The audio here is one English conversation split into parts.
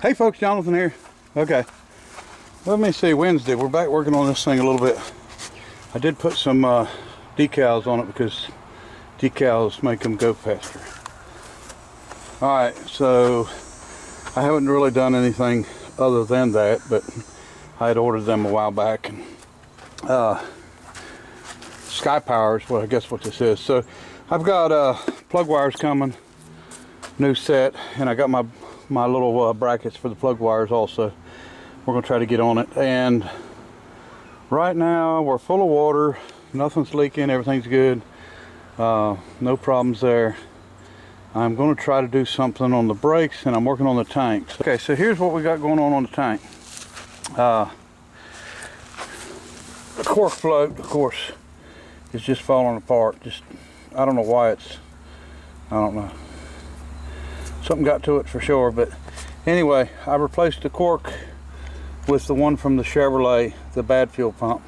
Hey folks, Jonathan here. Okay, let me see, Wednesday, we're back working on this thing a little bit. I did put some decals on it because decals make them go faster. Alright, so I haven't really done anything other than that, but I had ordered them a while back. And Sky Power is what I guess what this is. So I've got plug wires coming, new set, and I got my little brackets for the plug wires also. We're gonna try to get on it, and right now we're full of water, nothing's leaking, everything's good, no problems there. I'm going to try to do something on the brakes, and I'm working on the tanks. Okay, so here's what we got going on the tank. The cork float, of course, is just falling apart. I don't know why I don't know. Something got to it for sure, but anyway, I replaced the cork with the one from the Chevrolet, the bad fuel pump,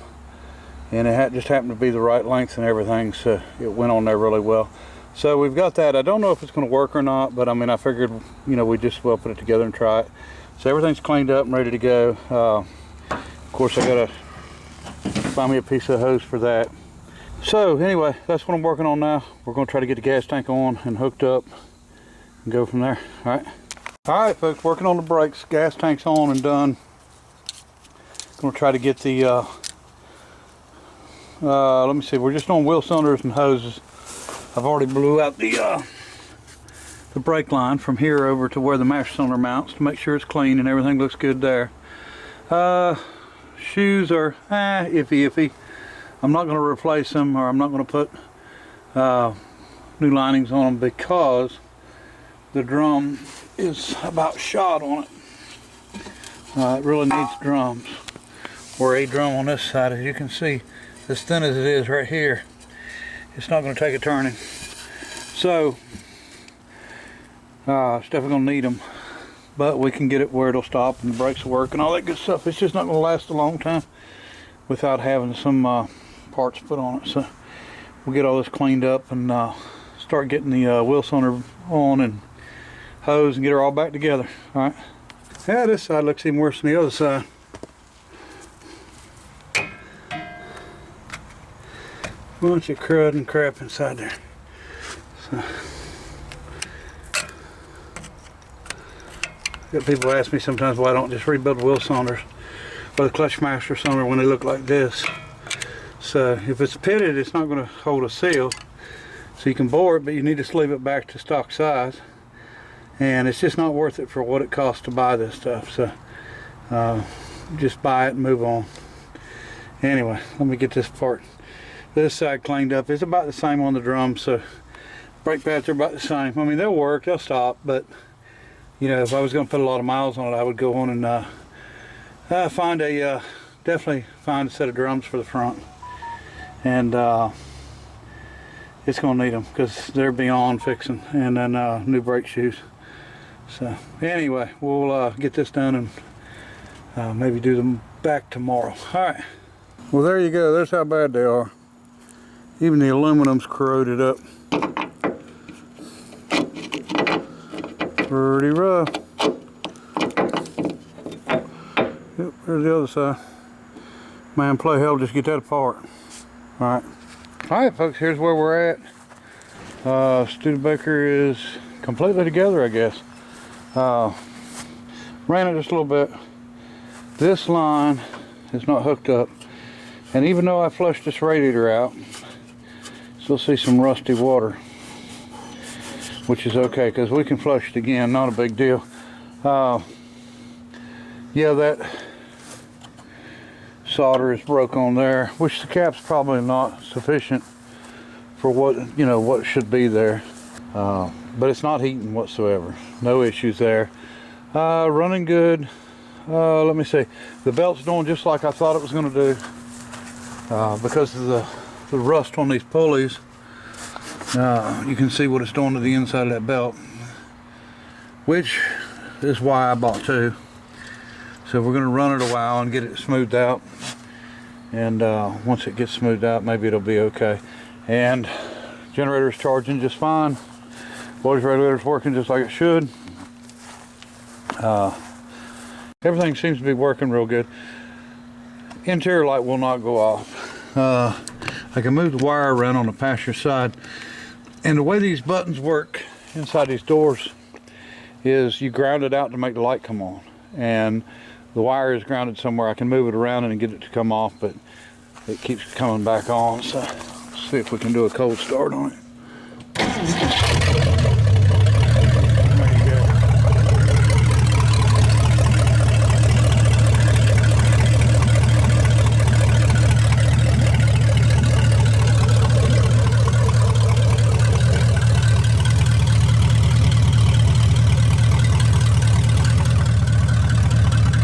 and it just happened to be the right length and everything, so it went on there really well. So we've got that. I don't know if it's going to work or not, but I mean, I figured, you know, we just well put it together and try it. So everything's cleaned up and ready to go. Of course, I gotta find me a piece of hose for that. So anyway, that's what I'm working on now. We're going to try to get the gas tank on and hooked up and go from there. All right, folks, working on the brakes. Gas tank's on and done. Going to try to get the let me see, we're just on wheel cylinders and hoses. I've already blew out the brake line from here over to where the master cylinder mounts to make sure it's clean and everything looks good there. Shoes are iffy. I'm not going to replace them, or I'm not going to put new linings on them because the drum is about shot on it. It really needs drums, or a drum on this side. As you can see, as thin as it is right here, it's not going to take a turning. So it's definitely going to need them, but we can get it where it'll stop and the brakes will work and all that good stuff. It's just not going to last a long time without having some parts put on it. So we'll get all this cleaned up and start getting the wheel cylinder on and hose and get her all back together. All right. Yeah, this side looks even worse than the other side. Bunch of crud and crap inside there. So, got people ask me sometimes why I don't just rebuild wheel cylinders or the clutch master cylinder when they look like this. So if it's pitted, it's not going to hold a seal, so you can bore it, but you need to sleeve it back to stock size, and it's just not worth it for what it costs to buy this stuff. So just buy it and move on. Anyway, let me get this side cleaned up. It's about the same on the drum, so brake pads are about the same. I mean, they'll work, they'll stop, but you know, if I was going to put a lot of miles on it, I would go on and definitely find a set of drums for the front, and it's going to need them because they're beyond fixing, and then new brake shoes. So anyway, we'll get this done and maybe do them back tomorrow. All right. Well, there you go. There's how bad they are. Even the aluminum's corroded up. Pretty rough. Yep, there's the other side. Man, play hell just get that apart. Alright. Alright folks, here's where we're at. Studebaker is completely together, I guess. Ran it just a little bit. This line is not hooked up. And even though I flushed this radiator out, still see some rusty water, which is okay because we can flush it again, not a big deal. Yeah, that solder is broke on there, which the cap's probably not sufficient for what, you know, what should be there, but it's not heating whatsoever. No issues there. Running good. Let me see, the belt's doing just like I thought it was going to do, because of the rust on these pulleys. You can see what it's doing to the inside of that belt, which is why I bought two. So we're going to run it a while and get it smoothed out, and once it gets smoothed out, maybe it'll be okay. And generator's charging just fine. Boiler's regulator's working just like it should. everything seems to be working real good. Interior light will not go off. I can move the wire around on the passenger side, and the way these buttons work inside these doors is you ground it out to make the light come on, and the wire is grounded somewhere. I can move it around and get it to come off, but it keeps coming back on. So let's see if we can do a cold start on it. There you go.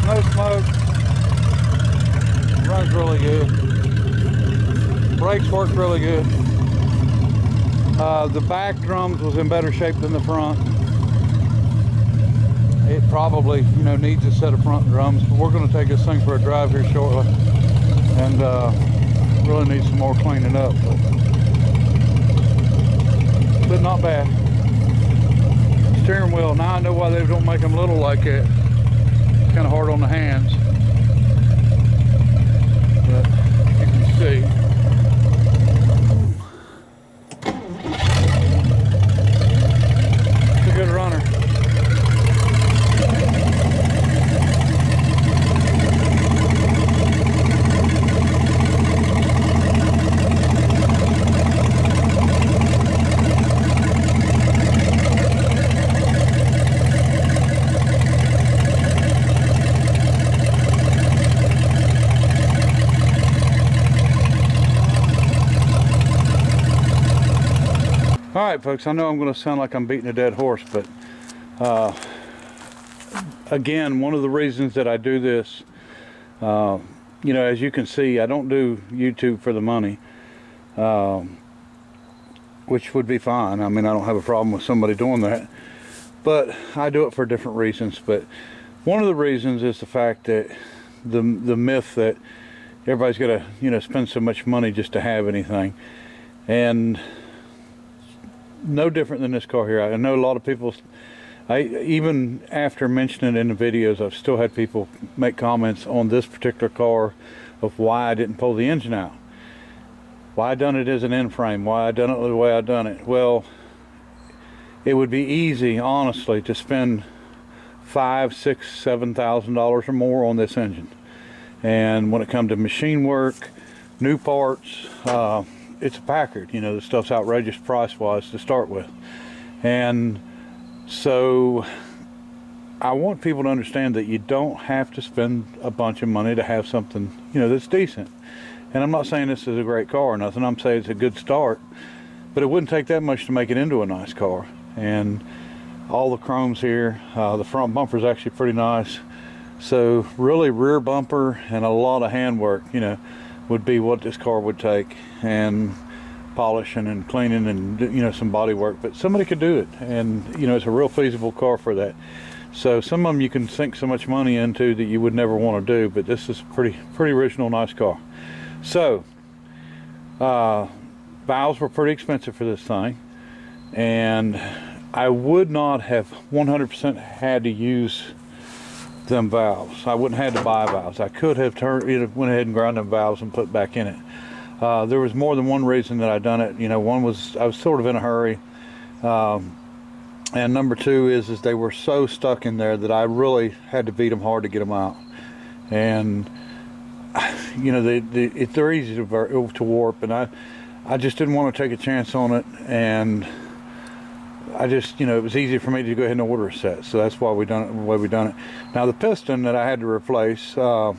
No smoke. Runs really good. Brakes work really good. The back drums was in better shape than the front. It probably, needs a set of front drums, but we're going to take this thing for a drive here shortly, and really needs some more cleaning up, but not bad. Steering wheel, now I know why they don't make them little like that. Kind of hard on the hands, but you can see. It's a good runner. All right, folks, I know I'm going to sound like I'm beating a dead horse, but again, one of the reasons that I do this, as you can see, I don't do YouTube for the money, which would be fine. I mean, I don't have a problem with somebody doing that, but I do it for different reasons. But one of the reasons is the fact that the myth that everybody's got to, spend so much money just to have anything. And no different than this car here. I know a lot of people, even after mentioning it in the videos, I've still had people make comments on this particular car of why I didn't pull the engine out, why I done it as an end frame, why I done it the way I done it. Well, it would be easy, honestly, to spend $5,000, $6,000, $7,000 or more on this engine. And when it comes to machine work, new parts, it's a Packard, the stuff's outrageous price-wise to start with. And so I want people to understand that you don't have to spend a bunch of money to have something, that's decent. And I'm not saying this is a great car or nothing. I'm saying it's a good start, but it wouldn't take that much to make it into a nice car. And all the chromes here, the front bumper is actually pretty nice. So really, rear bumper and a lot of handwork, would be what this car would take, and polishing and cleaning and some body work, but somebody could do it, and it's a real feasible car for that. So some of them you can sink so much money into that you would never want to do, but this is pretty original, nice car. So valves were pretty expensive for this thing, and I would not have 100% had to use them valves. I wouldn't have had to buy valves. I could have went ahead and ground them valves and put back in it. There was more than one reason that I done it. One was I was sort of in a hurry, and number two is they were so stuck in there that I really had to beat them hard to get them out. And they're easy to warp, and I just didn't want to take a chance on it, and I just, it was easy for me to go ahead and order a set, so that's why we done it the way we done it. Now the piston that I had to replace, I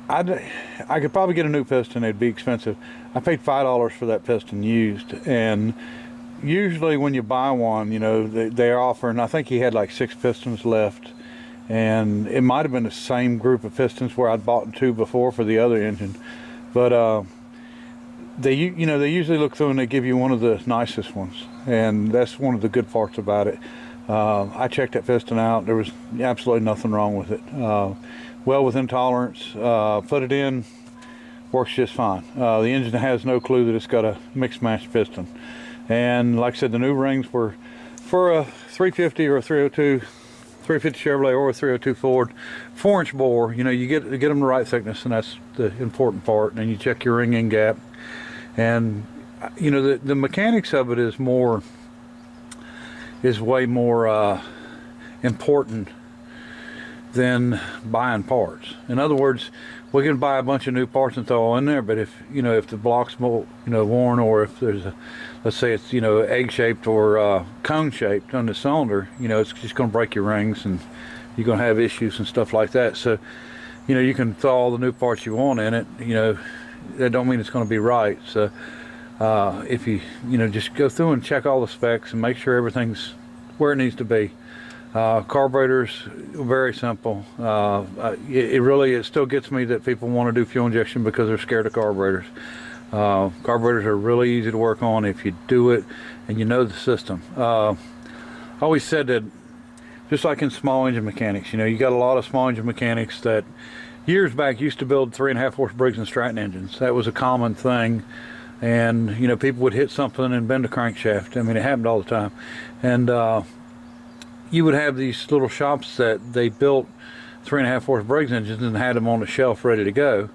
could probably get a new piston. It'd be expensive. I paid $5 for that piston used, and usually when you buy one, they're offering, I think he had like 6 pistons left, and it might have been the same group of pistons where I'd bought 2 before for the other engine, but they usually look through and they give you one of the nicest ones, and that's one of the good parts about it. I checked that piston out. There was absolutely nothing wrong with it. Well within tolerance. Put it in, works just fine. The engine has no clue that it's got a mixed match piston, and like I said, the new rings were for a 350 or a 302 350 Chevrolet or a 302 Ford, 4-inch bore, you know, you get them the right thickness, and that's the important part. And you check your ring in gap, and you know, the mechanics of it is way more important than buying parts. In other words, we can buy a bunch of new parts and throw in there, but if you know, if the block's more, you know, worn, or if there's a, let's say it's, you know, egg shaped or cone shaped on the cylinder, you know, it's just going to break your rings and you're going to have issues and stuff like that. So, you know, you can throw all the new parts you want in it, you know, that don't mean it's going to be right. So if you know, just go through and check all the specs and make sure everything's where it needs to be. Carburetors, very simple. It still gets me that people want to do fuel injection because they're scared of carburetors. Carburetors are really easy to work on if you do it and you know the system. I always said that, just like in small engine mechanics, you know, you got a lot of small engine mechanics that years back used to build 3.5 horse Briggs and Stratton engines. That was a common thing, and you know, people would hit something and bend a crankshaft. I mean, it happened all the time. And you would have these little shops that they built 3.5 horse Briggs engines and had them on the shelf ready to go.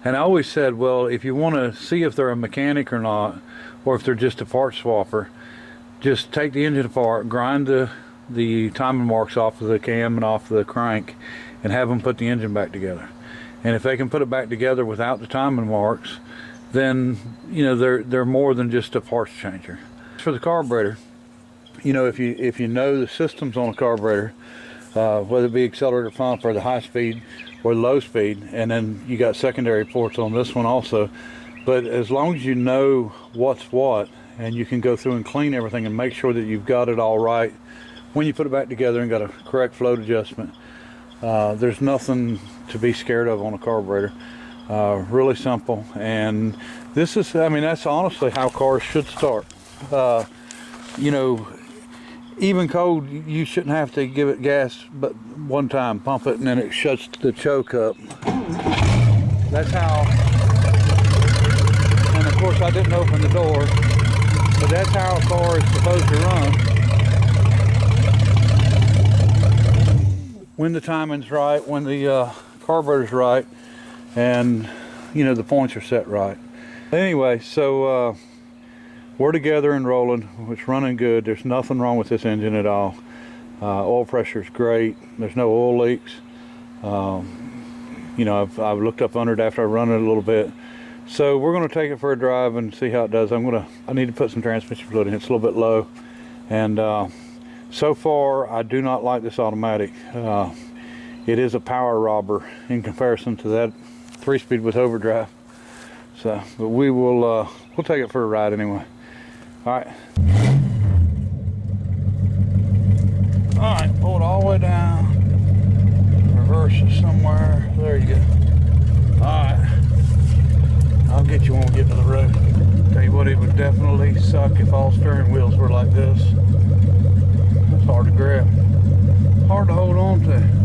And I always said, well, if you want to see if they're a mechanic or not, or if they're just a part swapper, just take the engine apart, grind the timing marks off of the cam and off of the crank, and have them put the engine back together. And if they can put it back together without the timing marks, then you know, they're more than just a parts changer. For the carburetor, you know, if you know the systems on a carburetor, whether it be accelerator pump or the high speed or low speed, and then you got secondary ports on this one also. But as long as you know what's what, and you can go through and clean everything and make sure that you've got it all right when you put it back together and got a correct float adjustment, there's nothing to be scared of on a carburetor. Really simple. And this is, I mean, that's honestly how cars should start. You know, even cold, you shouldn't have to give it gas but one time, pump it, and then it shuts the choke up. That's how, and of course I didn't open the door, but that's how a car is supposed to run. When the timing's right, when the carburetor's right, and you know, the points are set right. Anyway, so we're together and rolling. It's running good. There's nothing wrong with this engine at all. Oil pressure is great. There's no oil leaks. You know, I've looked up under it after I run it a little bit. So we're going to take it for a drive and see how it does. I need to put some transmission fluid in. It's a little bit low, and so far I do not like this automatic. It is a power robber in comparison to that 3-speed with overdrive. So, but we'll take it for a ride anyway. All right. All right, pull it all the way down. Reverse it somewhere. There you go. All right. I'll get you when we get to the road. Tell you what, it would definitely suck if all steering wheels were like this. It's hard to grab. Hard to hold on to.